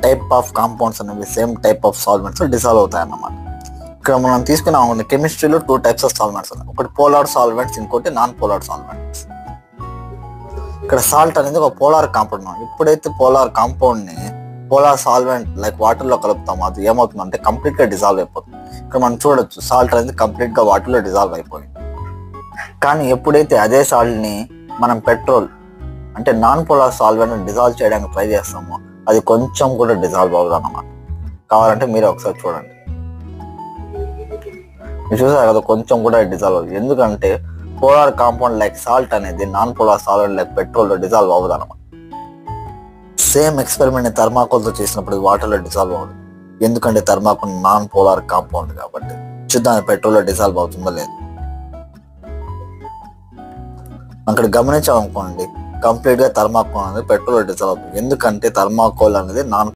Type of compounds అనేవి same type of solvents dissolve అవుతాయి అన్నమాట. ఇక్కడ మనం తీసుకున్నాం కెమిస్ట్రీలో 2 టైప్స్ ఆఫ్ సాల్వెంట్స్ ఉన్నాయి. ఒకటి పోలార్ సాల్వెంట్స్, ఇంకోటి నాన్ పోలార్ సాల్వెంట్స్. ఇక్కడ సాల్ట్ అనేది ఒక పోలార్ కాంపౌండ్. ఎప్పుడైతే పోలార్ కాంపౌండ్ ని పోలార్ సాల్వెంట్ లైక్ వాటర్ లో కలుపుతామో అది ఏమవుతుందంటే కంప్లీట్ గా డిజాల్వ్ అయిపోతుంది. ఇక్కడ మనం చూడొచ్చు సాల్ట్ అనేది కంప్లీట్ గా వాటర్ లో డిజాల్వ్ అయిపోయింది. కానీ ఎప్పుడైతే అదే సాల్ట్ ని మనం పెట్రోల్ అంటే నాన్ పోలార్ సాల్వెంట్ డిజాల్వ్ చేయడానికి ట్రై చేస్తామో అది కొంచెం కూడా డిజాల్వ్ అవ్వదు అన్నమాట. కావాలంటే మీరు ఒకసారి చూడండి, మీరు చూసారు కదా కొంచెం కూడా డిజాల్వ్ అవ్వదు. ఎందుకంటే పోలార్ కాంపౌండ్ లైక్ సాల్ట్ అనేది non polar solvent like petrol లో డిజాల్వ్ అవ్వదు అన్నమాట. సేమ్ ఎక్స్పెరిమెంట్ ని థర్మాకోల్ తో చేసినప్పుడు వాటర్ లో డిజాల్వ్ అవ్వదు. ఎందుకంటే థర్మాకోల్ నాన్ పోలార్ కాంపౌండ్ కాబట్టి. చూద్దాం పెట్రోల్ లో డిజాల్వ్ అవుతుందో లేదు. అక్కడ గమనించామనుకోండి కంప్లీట్ గా థర్మాకోల్ అనేది పెట్రోల్ లో డిజాల్వ్ అవుతుంది. ఎందుకంటే థర్మాకోల్ అనేది నాన్